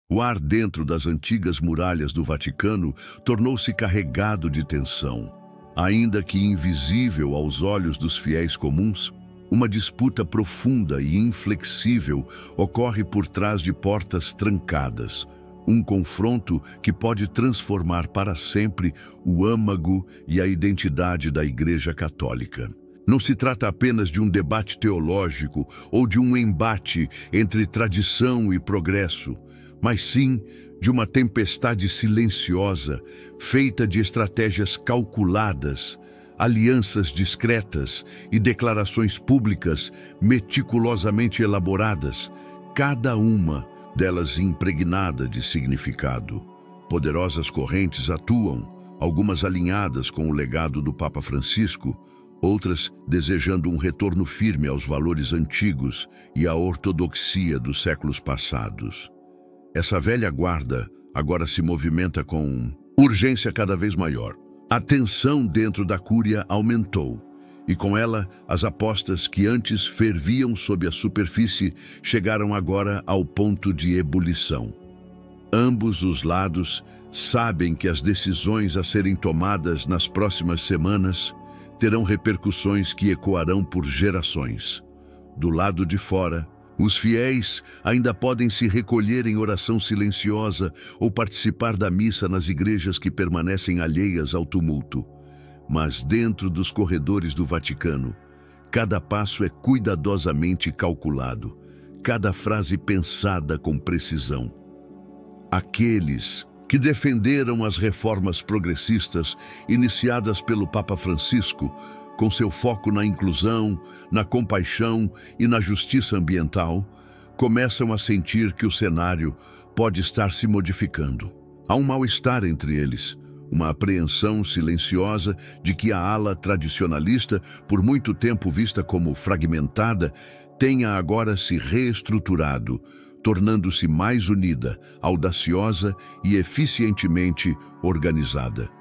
O ar dentro das antigas muralhas do Vaticano tornou-se carregado de tensão. Ainda que invisível aos olhos dos fiéis comuns, uma disputa profunda e inflexível ocorre por trás de portas trancadas. Um confronto que pode transformar para sempre o âmago e a identidade da Igreja Católica. Não se trata apenas de um debate teológico ou de um embate entre tradição e progresso, mas sim de uma tempestade silenciosa, feita de estratégias calculadas, alianças discretas e declarações públicas meticulosamente elaboradas, cada uma delas impregnada de significado. Poderosas correntes atuam, algumas alinhadas com o legado do Papa Francisco, outras desejando um retorno firme aos valores antigos e à ortodoxia dos séculos passados. Essa velha guarda agora se movimenta com urgência cada vez maior. A tensão dentro da Cúria aumentou, e com ela as apostas que antes ferviam sob a superfície chegaram agora ao ponto de ebulição. Ambos os lados sabem que as decisões a serem tomadas nas próximas semanas terão repercussões que ecoarão por gerações. Do lado de fora, os fiéis ainda podem se recolher em oração silenciosa ou participar da missa nas igrejas que permanecem alheias ao tumulto. Mas dentro dos corredores do Vaticano, cada passo é cuidadosamente calculado, cada frase pensada com precisão. Aqueles que defenderam as reformas progressistas iniciadas pelo Papa Francisco, com seu foco na inclusão, na compaixão e na justiça ambiental, começam a sentir que o cenário pode estar se modificando. Há um mal-estar entre eles, uma apreensão silenciosa de que a ala tradicionalista, por muito tempo vista como fragmentada, tenha agora se reestruturado, tornando-se mais unida, audaciosa e eficientemente organizada.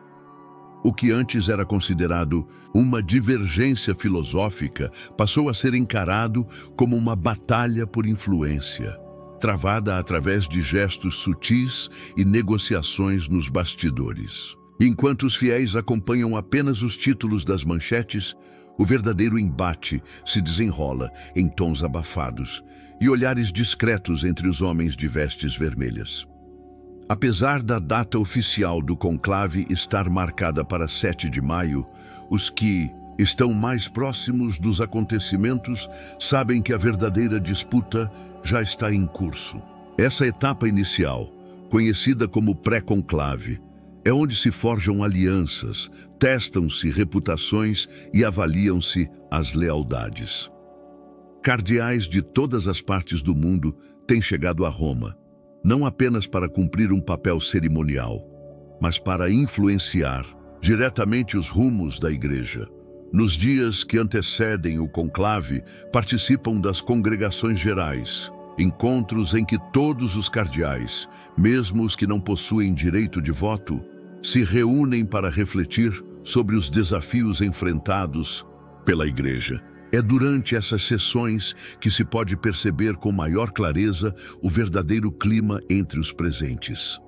O que antes era considerado uma divergência filosófica passou a ser encarado como uma batalha por influência, travada através de gestos sutis e negociações nos bastidores. Enquanto os fiéis acompanham apenas os títulos das manchetes, o verdadeiro embate se desenrola em tons abafados e olhares discretos entre os homens de vestes vermelhas. Apesar da data oficial do conclave estar marcada para 7 de maio, os que estão mais próximos dos acontecimentos sabem que a verdadeira disputa já está em curso. Essa etapa inicial, conhecida como pré-conclave, é onde se forjam alianças, testam-se reputações e avaliam-se as lealdades. Cardeais de todas as partes do mundo têm chegado a Roma, não apenas para cumprir um papel cerimonial, mas para influenciar diretamente os rumos da Igreja. Nos dias que antecedem o conclave, participam das congregações gerais, encontros em que todos os cardeais, mesmo os que não possuem direito de voto, se reúnem para refletir sobre os desafios enfrentados pela Igreja. É durante essas sessões que se pode perceber com maior clareza o verdadeiro clima entre os presentes.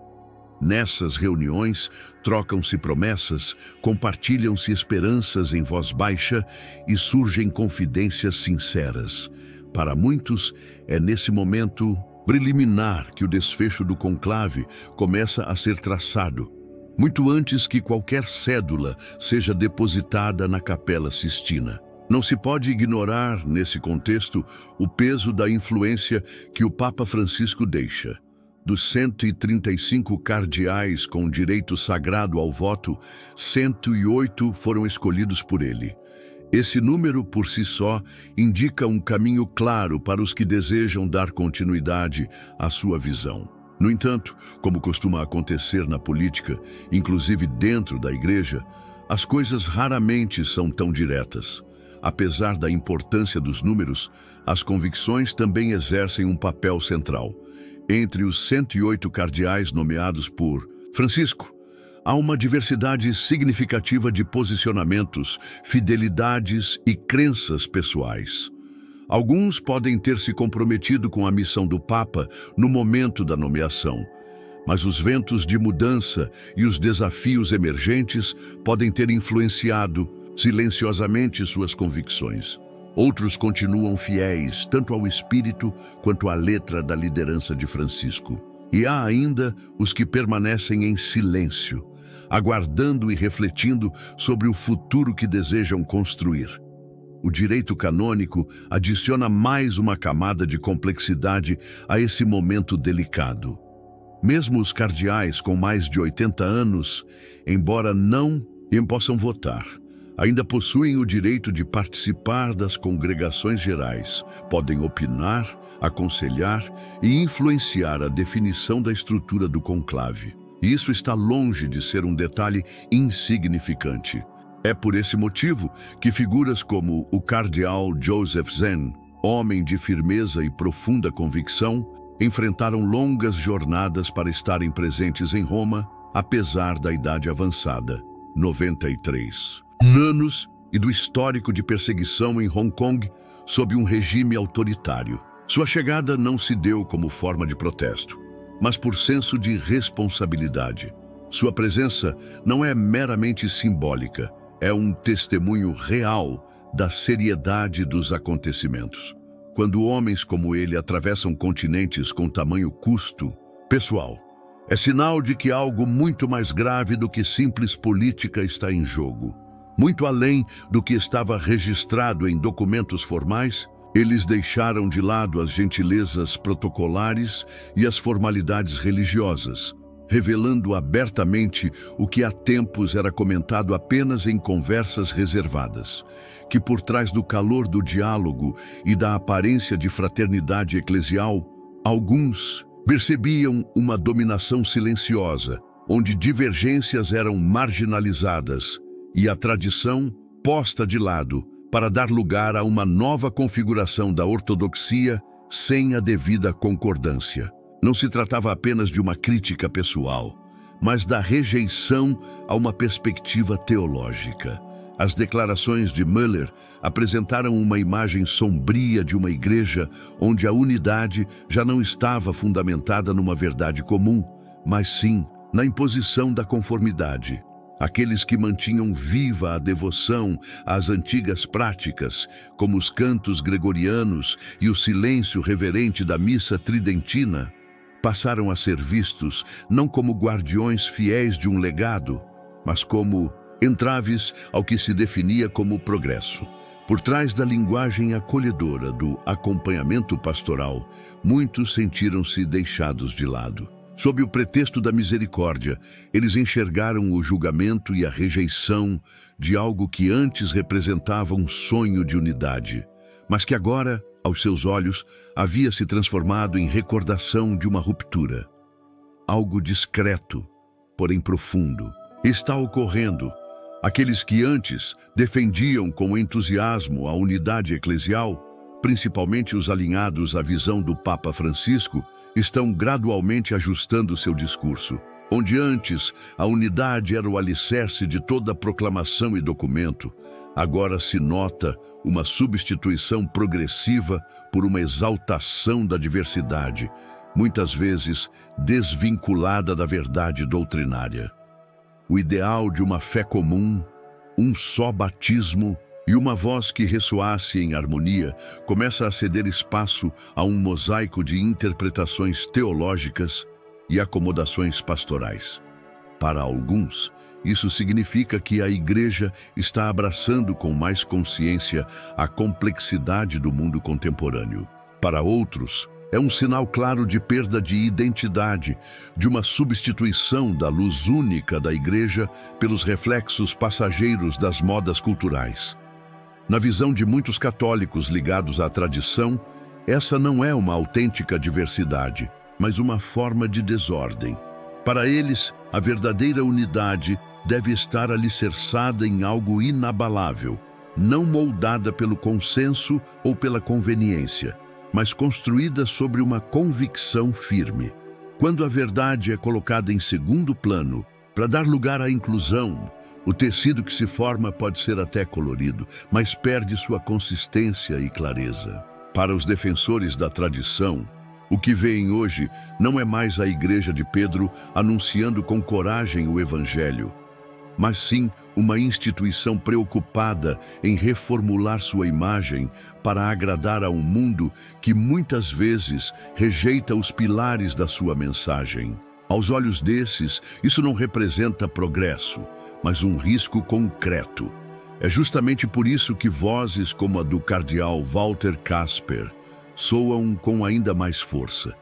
Nessas reuniões, trocam-se promessas, compartilham-se esperanças em voz baixa e surgem confidências sinceras. Para muitos, é nesse momento preliminar que o desfecho do conclave começa a ser traçado, muito antes que qualquer cédula seja depositada na Capela Sistina. Não se pode ignorar, nesse contexto, o peso da influência que o Papa Francisco deixa. Dos 135 cardeais com direito sagrado ao voto, 108 foram escolhidos por ele. Esse número, por si só, indica um caminho claro para os que desejam dar continuidade à sua visão. No entanto, como costuma acontecer na política, inclusive dentro da Igreja, as coisas raramente são tão diretas. Apesar da importância dos números, as convicções também exercem um papel central. Entre os 108 cardeais nomeados por Francisco, há uma diversidade significativa de posicionamentos, fidelidades e crenças pessoais. Alguns podem ter se comprometido com a missão do Papa no momento da nomeação, mas os ventos de mudança e os desafios emergentes podem ter influenciado silenciosamente suas convicções. Outros continuam fiéis tanto ao espírito quanto à letra da liderança de Francisco. E há ainda os que permanecem em silêncio, aguardando e refletindo sobre o futuro que desejam construir. O direito canônico adiciona mais uma camada de complexidade a esse momento delicado. Mesmo os cardeais com mais de 80 anos, embora não possam votar, ainda possuem o direito de participar das congregações gerais, podem opinar, aconselhar e influenciar a definição da estrutura do conclave. E isso está longe de ser um detalhe insignificante. É por esse motivo que figuras como o cardeal Joseph Zen, homem de firmeza e profunda convicção, enfrentaram longas jornadas para estarem presentes em Roma, apesar da idade avançada, 93 anos, e do histórico de perseguição em Hong Kong sob um regime autoritário. Sua chegada não se deu como forma de protesto, mas por senso de responsabilidade. Sua presença não é meramente simbólica, é um testemunho real da seriedade dos acontecimentos. Quando homens como ele atravessam continentes com tamanho custo pessoal, é sinal de que algo muito mais grave do que simples política está em jogo. Muito além do que estava registrado em documentos formais, eles deixaram de lado as gentilezas protocolares e as formalidades religiosas, revelando abertamente o que há tempos era comentado apenas em conversas reservadas, que por trás do calor do diálogo e da aparência de fraternidade eclesial, alguns percebiam uma dominação silenciosa, onde divergências eram marginalizadas e a tradição posta de lado para dar lugar a uma nova configuração da ortodoxia sem a devida concordância. Não se tratava apenas de uma crítica pessoal, mas da rejeição a uma perspectiva teológica. As declarações de Müller apresentaram uma imagem sombria de uma igreja onde a unidade já não estava fundamentada numa verdade comum, mas sim na imposição da conformidade. Aqueles que mantinham viva a devoção às antigas práticas, como os cantos gregorianos e o silêncio reverente da missa tridentina, passaram a ser vistos não como guardiões fiéis de um legado, mas como entraves ao que se definia como progresso. Por trás da linguagem acolhedora do acompanhamento pastoral, muitos sentiram-se deixados de lado. Sob o pretexto da misericórdia, eles enxergaram o julgamento e a rejeição de algo que antes representava um sonho de unidade, mas que agora, aos seus olhos, havia se transformado em recordação de uma ruptura. Algo discreto, porém profundo, está ocorrendo. Aqueles que antes defendiam com entusiasmo a unidade eclesial, principalmente os alinhados à visão do Papa Francisco, estão gradualmente ajustando seu discurso. Onde antes a unidade era o alicerce de toda proclamação e documento, agora se nota uma substituição progressiva por uma exaltação da diversidade, muitas vezes desvinculada da verdade doutrinária. O ideal de uma fé comum, um só batismo e uma voz que ressoasse em harmonia começa a ceder espaço a um mosaico de interpretações teológicas e acomodações pastorais. Para alguns, isso significa que a Igreja está abraçando com mais consciência a complexidade do mundo contemporâneo. Para outros, é um sinal claro de perda de identidade, de uma substituição da luz única da Igreja pelos reflexos passageiros das modas culturais. Na visão de muitos católicos ligados à tradição, essa não é uma autêntica diversidade, mas uma forma de desordem. Para eles, a verdadeira unidade deve estar alicerçada em algo inabalável, não moldada pelo consenso ou pela conveniência, mas construída sobre uma convicção firme. Quando a verdade é colocada em segundo plano, para dar lugar à inclusão, o tecido que se forma pode ser até colorido, mas perde sua consistência e clareza. Para os defensores da tradição, o que veem hoje não é mais a Igreja de Pedro anunciando com coragem o Evangelho, mas sim uma instituição preocupada em reformular sua imagem para agradar a um mundo que muitas vezes rejeita os pilares da sua mensagem. Aos olhos desses, isso não representa progresso, mas um risco concreto. É justamente por isso que vozes como a do cardeal Walter Casper soam com ainda mais força.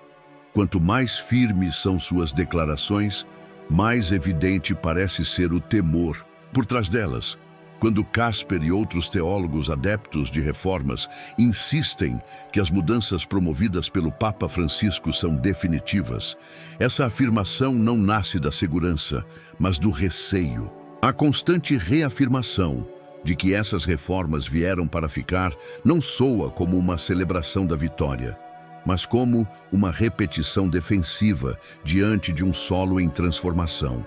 Quanto mais firmes são suas declarações, mais evidente parece ser o temor por trás delas. Quando Casper e outros teólogos adeptos de reformas insistem que as mudanças promovidas pelo Papa Francisco são definitivas, essa afirmação não nasce da segurança, mas do receio. A constante reafirmação de que essas reformas vieram para ficar não soa como uma celebração da vitória, mas como uma repetição defensiva diante de um solo em transformação.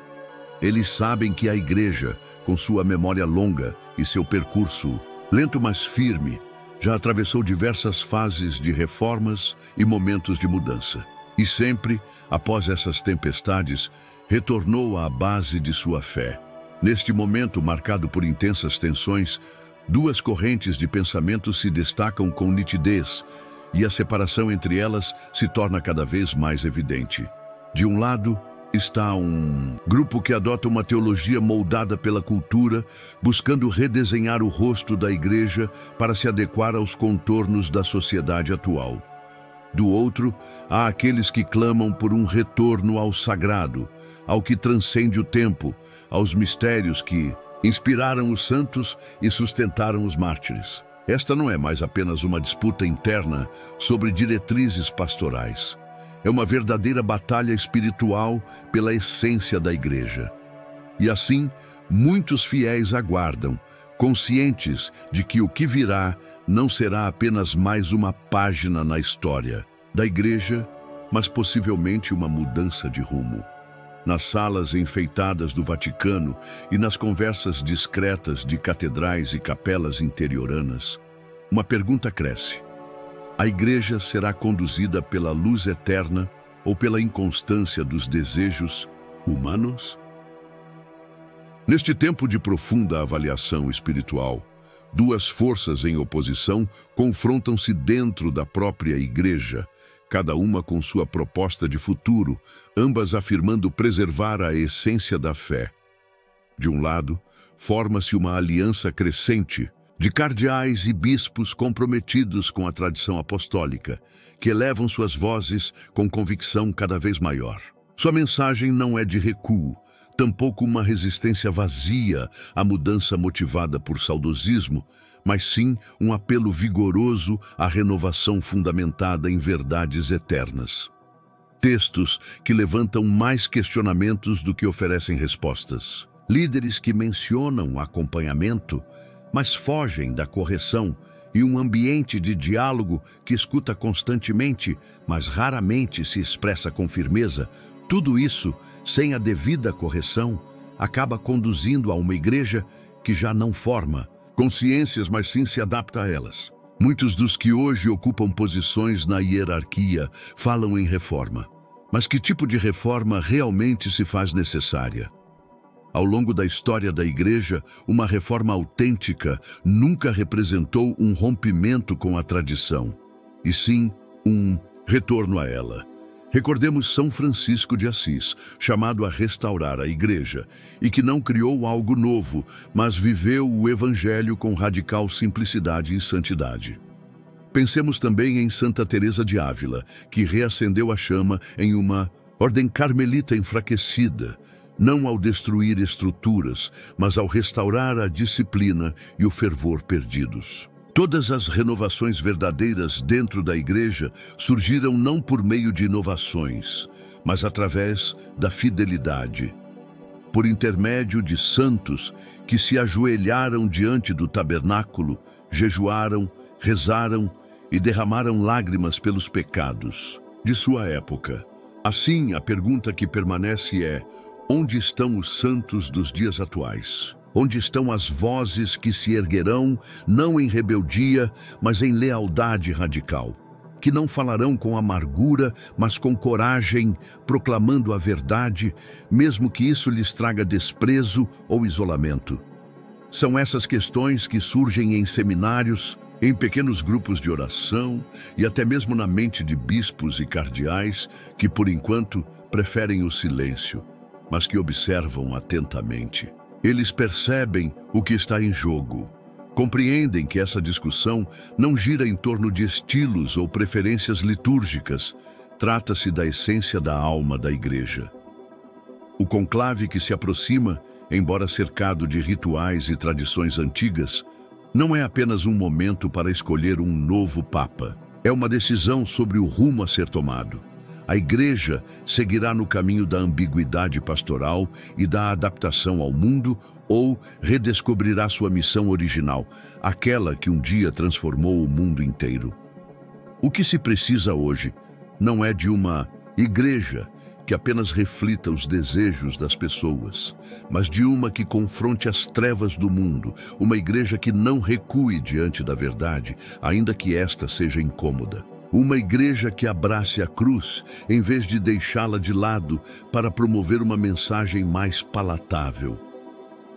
Eles sabem que a Igreja, com sua memória longa e seu percurso lento mas firme, já atravessou diversas fases de reformas e momentos de mudança. E sempre, após essas tempestades, retornou à base de sua fé. Neste momento marcado por intensas tensões, duas correntes de pensamento se destacam com nitidez, e a separação entre elas se torna cada vez mais evidente. De um lado, está um grupo que adota uma teologia moldada pela cultura, buscando redesenhar o rosto da Igreja para se adequar aos contornos da sociedade atual. Do outro, há aqueles que clamam por um retorno ao sagrado, ao que transcende o tempo, aos mistérios que inspiraram os santos e sustentaram os mártires. Esta não é mais apenas uma disputa interna sobre diretrizes pastorais. É uma verdadeira batalha espiritual pela essência da Igreja. E assim, muitos fiéis aguardam, conscientes de que o que virá não será apenas mais uma página na história da Igreja, mas possivelmente uma mudança de rumo. Nas salas enfeitadas do Vaticano e nas conversas discretas de catedrais e capelas interioranas, uma pergunta cresce: a Igreja será conduzida pela luz eterna ou pela inconstância dos desejos humanos? Neste tempo de profunda avaliação espiritual, duas forças em oposição confrontam-se dentro da própria Igreja, cada uma com sua proposta de futuro, ambas afirmando preservar a essência da fé. De um lado, forma-se uma aliança crescente de cardeais e bispos comprometidos com a tradição apostólica, que elevam suas vozes com convicção cada vez maior. Sua mensagem não é de recuo, tampouco uma resistência vazia à mudança motivada por saudosismo, mas sim um apelo vigoroso à renovação fundamentada em verdades eternas. Textos que levantam mais questionamentos do que oferecem respostas. Líderes que mencionam acompanhamento, mas fogem da correção, e um ambiente de diálogo que escuta constantemente, mas raramente se expressa com firmeza. Tudo isso, sem a devida correção, acaba conduzindo a uma Igreja que já não forma consciências, mas sim se adapta a elas. Muitos dos que hoje ocupam posições na hierarquia falam em reforma. Mas que tipo de reforma realmente se faz necessária? Ao longo da história da Igreja, uma reforma autêntica nunca representou um rompimento com a tradição, e sim um retorno a ela. Recordemos São Francisco de Assis, chamado a restaurar a Igreja, e que não criou algo novo, mas viveu o Evangelho com radical simplicidade e santidade. Pensemos também em Santa Teresa de Ávila, que reacendeu a chama em uma ordem carmelita enfraquecida, não ao destruir estruturas, mas ao restaurar a disciplina e o fervor perdidos. Todas as renovações verdadeiras dentro da Igreja surgiram não por meio de inovações, mas através da fidelidade. Por intermédio de santos que se ajoelharam diante do tabernáculo, jejuaram, rezaram e derramaram lágrimas pelos pecados de sua época. Assim, a pergunta que permanece é: onde estão os santos dos dias atuais? onde estão as vozes que se erguerão, não em rebeldia, mas em lealdade radical, que não falarão com amargura, mas com coragem, proclamando a verdade, mesmo que isso lhes traga desprezo ou isolamento. São essas questões que surgem em seminários, em pequenos grupos de oração e até mesmo na mente de bispos e cardeais que, por enquanto, preferem o silêncio, mas que observam atentamente. Eles percebem o que está em jogo. Compreendem que essa discussão não gira em torno de estilos ou preferências litúrgicas. Trata-se da essência da alma da Igreja. O conclave que se aproxima, embora cercado de rituais e tradições antigas, não é apenas um momento para escolher um novo Papa. É uma decisão sobre o rumo a ser tomado. A Igreja seguirá no caminho da ambiguidade pastoral e da adaptação ao mundo ou redescobrirá sua missão original, aquela que um dia transformou o mundo inteiro. O que se precisa hoje não é de uma igreja que apenas reflita os desejos das pessoas, mas de uma que confronte as trevas do mundo, uma igreja que não recue diante da verdade, ainda que esta seja incômoda. Uma igreja que abrace a cruz, em vez de deixá-la de lado para promover uma mensagem mais palatável.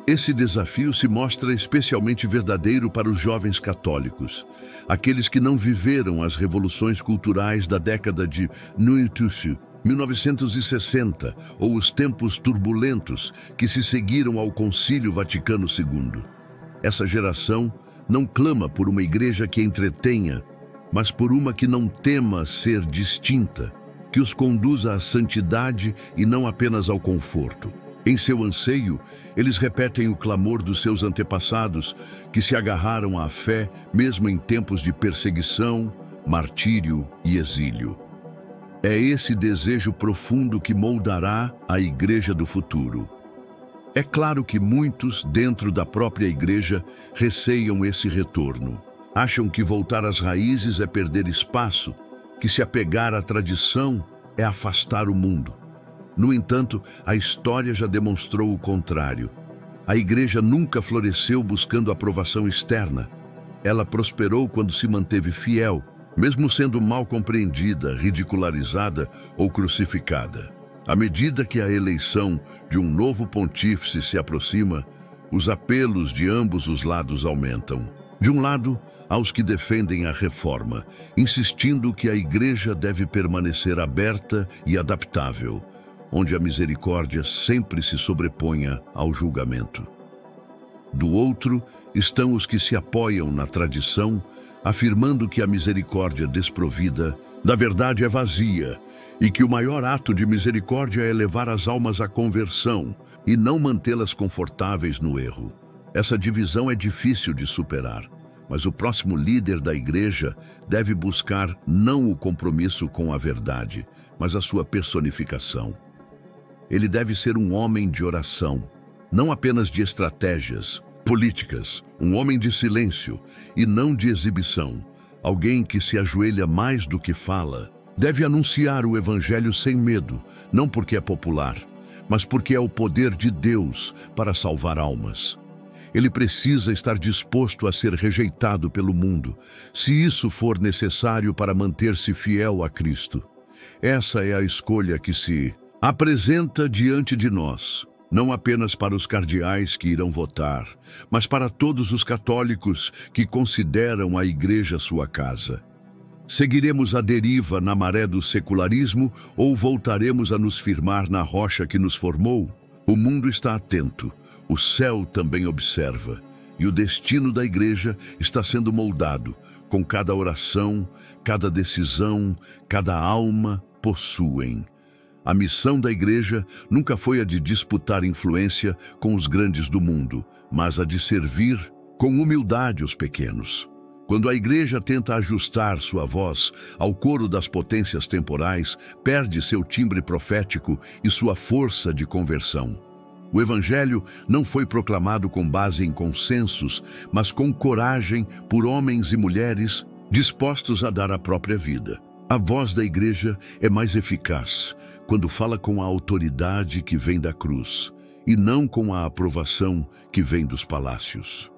Esse desafio se mostra especialmente verdadeiro para os jovens católicos, aqueles que não viveram as revoluções culturais da década de 1960, ou os tempos turbulentos que se seguiram ao Concílio Vaticano II. Essa geração não clama por uma igreja que entretenha, mas por uma que não tema ser distinta, que os conduza à santidade e não apenas ao conforto. Em seu anseio, eles repetem o clamor dos seus antepassados, que se agarraram à fé mesmo em tempos de perseguição, martírio e exílio. É esse desejo profundo que moldará a Igreja do futuro. É claro que muitos, dentro da própria Igreja, receiam esse retorno. Acham que voltar às raízes é perder espaço, que se apegar à tradição é afastar o mundo. No entanto, a história já demonstrou o contrário. A Igreja nunca floresceu buscando aprovação externa. Ela prosperou quando se manteve fiel, mesmo sendo mal compreendida, ridicularizada ou crucificada. À medida que a eleição de um novo pontífice se aproxima, os apelos de ambos os lados aumentam. De um lado, aos que defendem a reforma, insistindo que a Igreja deve permanecer aberta e adaptável, onde a misericórdia sempre se sobreponha ao julgamento. Do outro, estão os que se apoiam na tradição, afirmando que a misericórdia desprovida, na verdade, é vazia, e que o maior ato de misericórdia é levar as almas à conversão e não mantê-las confortáveis no erro. Essa divisão é difícil de superar, mas o próximo líder da Igreja deve buscar não o compromisso com a verdade, mas a sua personificação. Ele deve ser um homem de oração, não apenas de estratégias políticas, um homem de silêncio e não de exibição, alguém que se ajoelha mais do que fala. Deve anunciar o Evangelho sem medo, não porque é popular, mas porque é o poder de Deus para salvar almas. Ele precisa estar disposto a ser rejeitado pelo mundo, se isso for necessário para manter-se fiel a Cristo. Essa é a escolha que se apresenta diante de nós, não apenas para os cardeais que irão votar, mas para todos os católicos que consideram a Igreja sua casa. Seguiremos a deriva na maré do secularismo ou voltaremos a nos firmar na rocha que nos formou? O mundo está atento, o céu também observa, e o destino da Igreja está sendo moldado, com cada oração, cada decisão, cada alma possuem. A missão da Igreja nunca foi a de disputar influência com os grandes do mundo, mas a de servir com humildade os pequenos. Quando a Igreja tenta ajustar sua voz ao coro das potências temporais, perde seu timbre profético e sua força de conversão. O Evangelho não foi proclamado com base em consensos, mas com coragem por homens e mulheres dispostos a dar a própria vida. A voz da Igreja é mais eficaz quando fala com a autoridade que vem da cruz e não com a aprovação que vem dos palácios.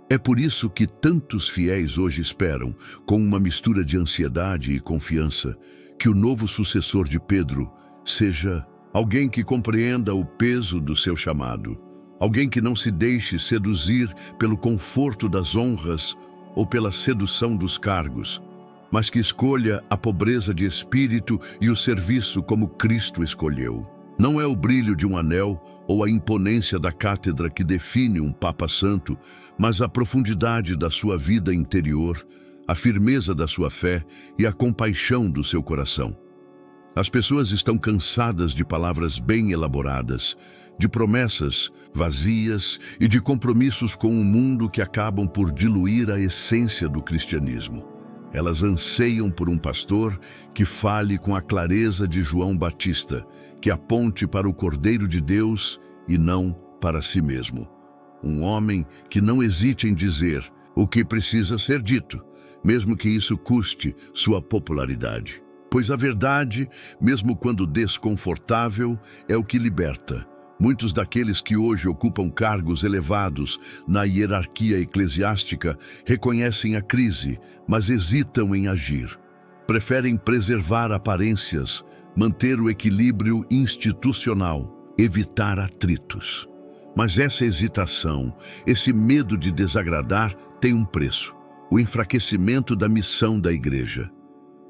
É por isso que tantos fiéis hoje esperam, com uma mistura de ansiedade e confiança, que o novo sucessor de Pedro seja alguém que compreenda o peso do seu chamado, alguém que não se deixe seduzir pelo conforto das honras ou pela sedução dos cargos, mas que escolha a pobreza de espírito e o serviço como Cristo escolheu. Não é o brilho de um anel ou a imponência da cátedra que define um Papa Santo, mas a profundidade da sua vida interior, a firmeza da sua fé e a compaixão do seu coração. As pessoas estão cansadas de palavras bem elaboradas, de promessas vazias e de compromissos com um mundo que acabam por diluir a essência do cristianismo. Elas anseiam por um pastor que fale com a clareza de João Batista, que aponte para o Cordeiro de Deus e não para si mesmo. Um homem que não hesite em dizer o que precisa ser dito, mesmo que isso custe sua popularidade. Pois a verdade, mesmo quando desconfortável, é o que liberta. Muitos daqueles que hoje ocupam cargos elevados na hierarquia eclesiástica reconhecem a crise, mas hesitam em agir. Preferem preservar aparências, manter o equilíbrio institucional, evitar atritos. Mas essa hesitação, esse medo de desagradar, tem um preço: o enfraquecimento da missão da igreja.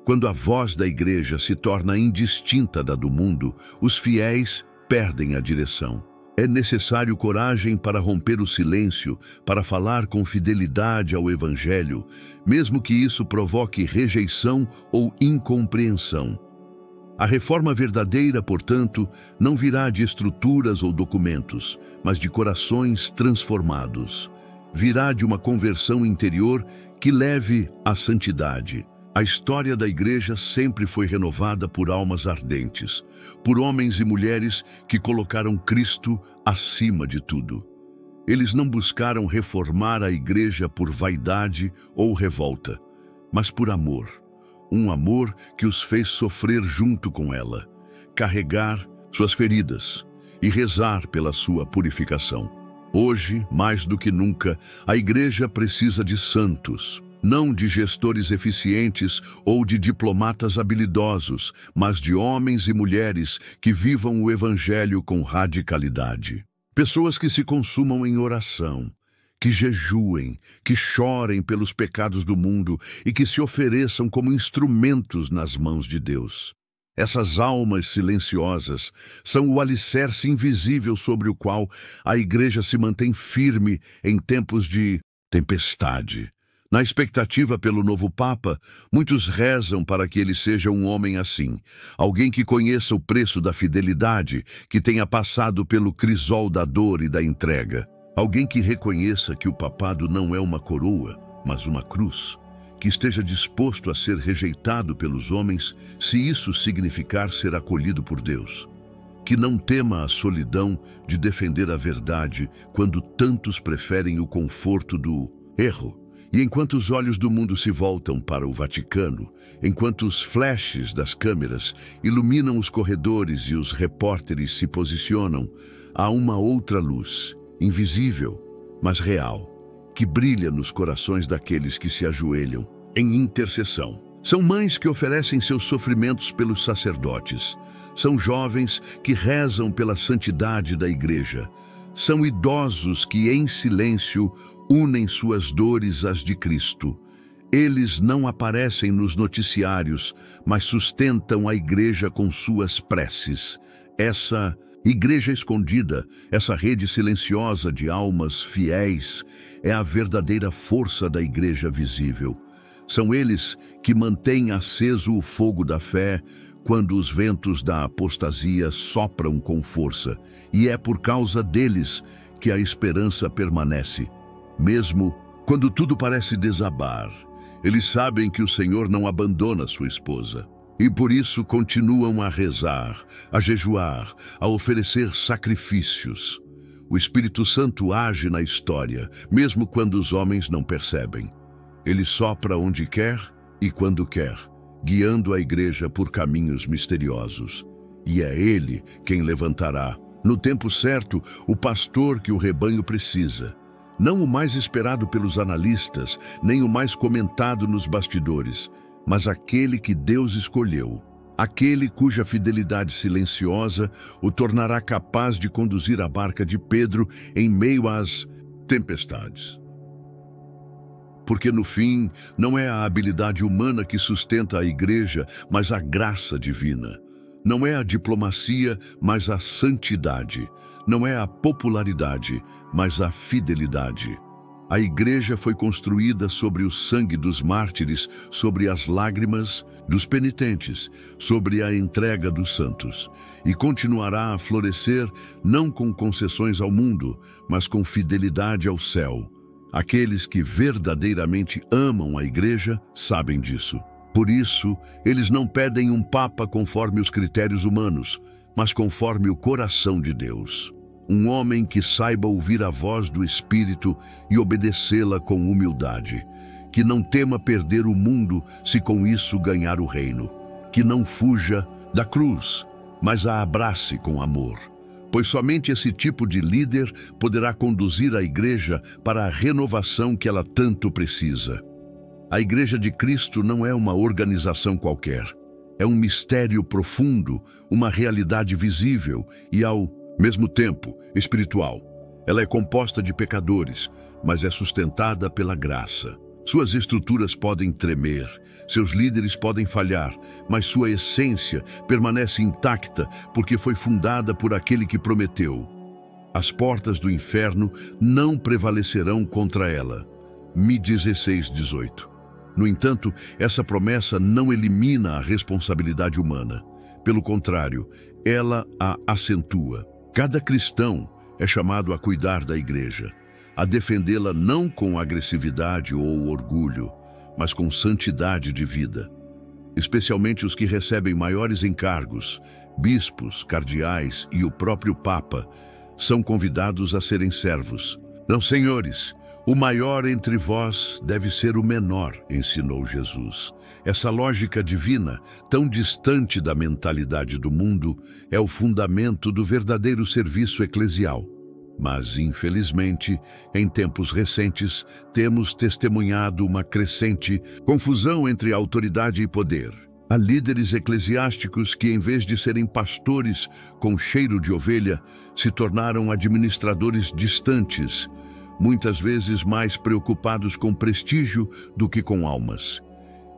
Quando a voz da igreja se torna indistinta da do mundo, os fiéis perdem a direção. É necessário coragem para romper o silêncio, para falar com fidelidade ao Evangelho, mesmo que isso provoque rejeição ou incompreensão. A reforma verdadeira, portanto, não virá de estruturas ou documentos, mas de corações transformados. Virá de uma conversão interior que leve à santidade. A história da igreja sempre foi renovada por almas ardentes, por homens e mulheres que colocaram Cristo acima de tudo. Eles não buscaram reformar a igreja por vaidade ou revolta, mas por amor. Um amor que os fez sofrer junto com ela, carregar suas feridas e rezar pela sua purificação. Hoje, mais do que nunca, a igreja precisa de santos. Não de gestores eficientes ou de diplomatas habilidosos, mas de homens e mulheres que vivam o Evangelho com radicalidade. Pessoas que se consumam em oração, que jejuem, que chorem pelos pecados do mundo e que se ofereçam como instrumentos nas mãos de Deus. Essas almas silenciosas são o alicerce invisível sobre o qual a igreja se mantém firme em tempos de tempestade. Na expectativa pelo novo Papa, muitos rezam para que ele seja um homem assim, alguém que conheça o preço da fidelidade, que tenha passado pelo crisol da dor e da entrega, alguém que reconheça que o papado não é uma coroa, mas uma cruz, que esteja disposto a ser rejeitado pelos homens, se isso significar ser acolhido por Deus, que não tema a solidão de defender a verdade quando tantos preferem o conforto do erro. E enquanto os olhos do mundo se voltam para o Vaticano, enquanto os flashes das câmeras iluminam os corredores e os repórteres se posicionam, há uma outra luz, invisível, mas real, que brilha nos corações daqueles que se ajoelham em intercessão. São mães que oferecem seus sofrimentos pelos sacerdotes. São jovens que rezam pela santidade da igreja. São idosos que, em silêncio, unem suas dores às de Cristo. Eles não aparecem nos noticiários, mas sustentam a igreja com suas preces. Essa igreja escondida, essa rede silenciosa de almas fiéis, é a verdadeira força da igreja visível. São eles que mantêm aceso o fogo da fé quando os ventos da apostasia sopram com força, e é por causa deles que a esperança permanece. Mesmo quando tudo parece desabar, eles sabem que o Senhor não abandona sua esposa. E por isso continuam a rezar, a jejuar, a oferecer sacrifícios. O Espírito Santo age na história, mesmo quando os homens não percebem. Ele sopra onde quer e quando quer, guiando a igreja por caminhos misteriosos. E é Ele quem levantará No tempo certo, o pastor que o rebanho precisa. Não o mais esperado pelos analistas, nem o mais comentado nos bastidores, mas aquele que Deus escolheu. Aquele cuja fidelidade silenciosa o tornará capaz de conduzir a barca de Pedro em meio às tempestades. Porque no fim, não é a habilidade humana que sustenta a igreja, mas a graça divina. Não é a diplomacia, mas a santidade. Não é a popularidade, mas a fidelidade. A igreja foi construída sobre o sangue dos mártires, sobre as lágrimas dos penitentes, sobre a entrega dos santos, e continuará a florescer não com concessões ao mundo, mas com fidelidade ao céu. Aqueles que verdadeiramente amam a igreja sabem disso. Por isso, eles não pedem um papa conforme os critérios humanos, mas conforme o coração de Deus. Um homem que saiba ouvir a voz do Espírito e obedecê-la com humildade. Que não tema perder o mundo se com isso ganhar o reino. Que não fuja da cruz, mas a abrace com amor. Pois somente esse tipo de líder poderá conduzir a igreja para a renovação que ela tanto precisa. A Igreja de Cristo não é uma organização qualquer. É um mistério profundo, uma realidade visível e, ao mesmo tempo, espiritual. Ela é composta de pecadores, mas é sustentada pela graça. Suas estruturas podem tremer, seus líderes podem falhar, mas sua essência permanece intacta porque foi fundada por aquele que prometeu. As portas do inferno não prevalecerão contra ela. Mi 16:18. No entanto, essa promessa não elimina a responsabilidade humana. Pelo contrário, ela a acentua. Cada cristão é chamado a cuidar da igreja, a defendê-la não com agressividade ou orgulho, mas com santidade de vida. Especialmente os que recebem maiores encargos, bispos, cardeais e o próprio Papa, são convidados a serem servos. Não, senhores, o maior entre vós deve ser o menor, ensinou Jesus. Essa lógica divina, tão distante da mentalidade do mundo, é o fundamento do verdadeiro serviço eclesial. Mas, infelizmente, em tempos recentes, temos testemunhado uma crescente confusão entre autoridade e poder. Há líderes eclesiásticos que, em vez de serem pastores com cheiro de ovelha, se tornaram administradores distantes, muitas vezes mais preocupados com prestígio do que com almas.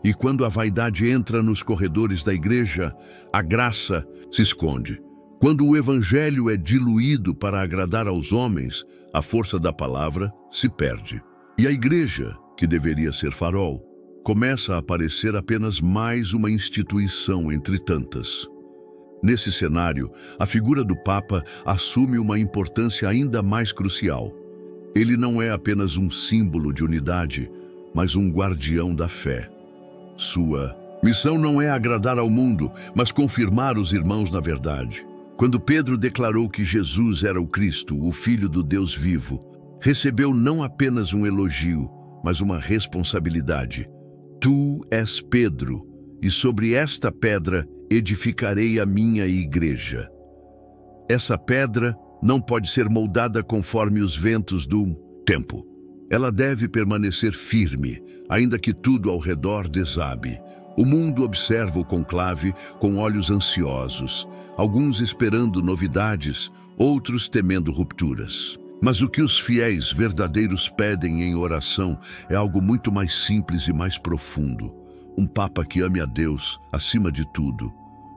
E quando a vaidade entra nos corredores da igreja, a graça se esconde. Quando o evangelho é diluído para agradar aos homens, a força da palavra se perde. E a igreja, que deveria ser farol, começa a parecer apenas mais uma instituição entre tantas. Nesse cenário, a figura do Papa assume uma importância ainda mais crucial. Ele não é apenas um símbolo de unidade, mas um guardião da fé. Sua missão não é agradar ao mundo, mas confirmar os irmãos na verdade. Quando Pedro declarou que Jesus era o Cristo, o Filho do Deus vivo, recebeu não apenas um elogio, mas uma responsabilidade. Tu és Pedro, e sobre esta pedra edificarei a minha igreja. Essa pedra não pode ser moldada conforme os ventos do tempo. Ela deve permanecer firme, ainda que tudo ao redor desabe. O mundo observa o conclave com olhos ansiosos, alguns esperando novidades, outros temendo rupturas. Mas o que os fiéis verdadeiros pedem em oração é algo muito mais simples e mais profundo. Um Papa que ame a Deus acima de tudo.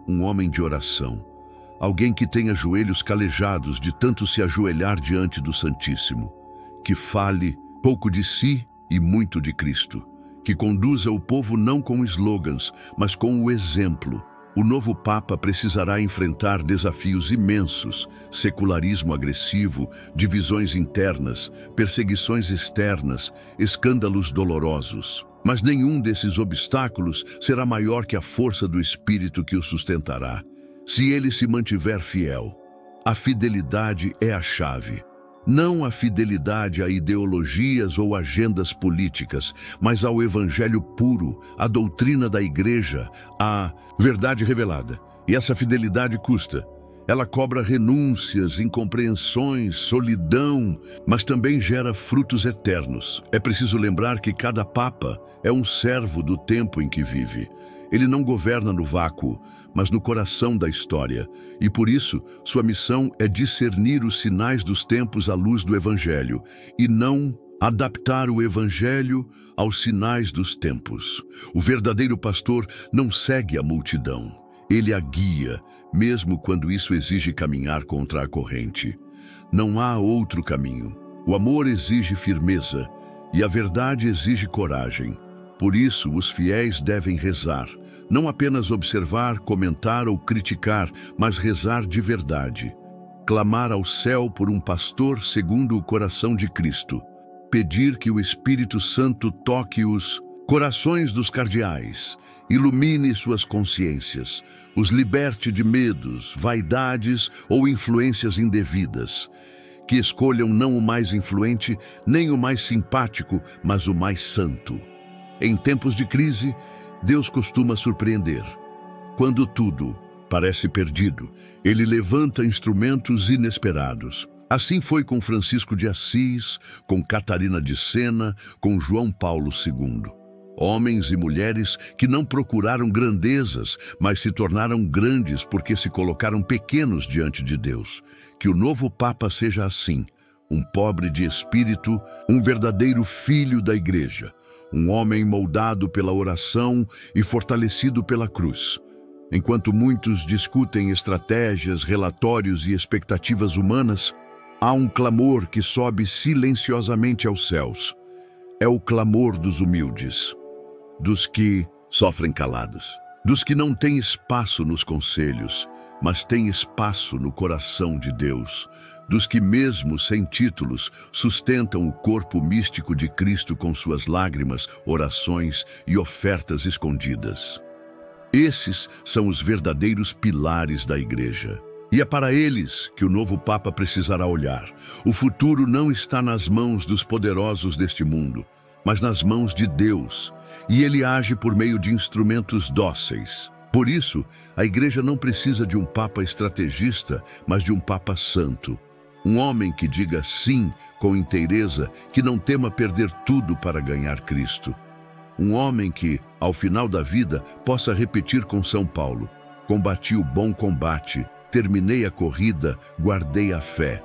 Um homem de oração. Alguém que tenha joelhos calejados de tanto se ajoelhar diante do Santíssimo. Que fale pouco de si e muito de Cristo. Que conduza o povo não com slogans, mas com o exemplo. O novo Papa precisará enfrentar desafios imensos, secularismo agressivo, divisões internas, perseguições externas, escândalos dolorosos. Mas nenhum desses obstáculos será maior que a força do Espírito que o sustentará. Se ele se mantiver fiel, a fidelidade é a chave. Não a fidelidade a ideologias ou agendas políticas, mas ao evangelho puro, à doutrina da igreja, à verdade revelada. E essa fidelidade custa. Ela cobra renúncias, incompreensões, solidão, mas também gera frutos eternos. É preciso lembrar que cada papa é um servo do tempo em que vive. Ele não governa no vácuo, mas no coração da história. E por isso, sua missão é discernir os sinais dos tempos à luz do Evangelho, e não adaptar o Evangelho aos sinais dos tempos. O verdadeiro pastor não segue a multidão. Ele a guia, mesmo quando isso exige caminhar contra a corrente. Não há outro caminho. O amor exige firmeza e a verdade exige coragem. Por isso, os fiéis devem rezar. Não apenas observar, comentar ou criticar, mas rezar de verdade. Clamar ao céu por um pastor segundo o coração de Cristo. Pedir que o Espírito Santo toque os corações dos cardeais, ilumine suas consciências, os liberte de medos, vaidades ou influências indevidas. Que escolham não o mais influente, nem o mais simpático, mas o mais santo. Em tempos de crise, Deus costuma surpreender. Quando tudo parece perdido, Ele levanta instrumentos inesperados. Assim foi com Francisco de Assis, com Catarina de Sena, com João Paulo II. Homens e mulheres que não procuraram grandezas, mas se tornaram grandes porque se colocaram pequenos diante de Deus. Que o novo Papa seja assim, um pobre de espírito, um verdadeiro filho da Igreja, um homem moldado pela oração e fortalecido pela cruz. Enquanto muitos discutem estratégias, relatórios e expectativas humanas, há um clamor que sobe silenciosamente aos céus. É o clamor dos humildes, dos que sofrem calados, dos que não têm espaço nos conselhos, mas têm espaço no coração de Deus, dos que mesmo sem títulos sustentam o corpo místico de Cristo com suas lágrimas, orações e ofertas escondidas. Esses são os verdadeiros pilares da Igreja. E é para eles que o novo Papa precisará olhar. O futuro não está nas mãos dos poderosos deste mundo, mas nas mãos de Deus, e Ele age por meio de instrumentos dóceis. Por isso, a Igreja não precisa de um Papa estrategista, mas de um Papa santo. Um homem que diga sim com inteireza, que não tema perder tudo para ganhar Cristo. Um homem que, ao final da vida, possa repetir com São Paulo: combati o bom combate, terminei a corrida, guardei a fé.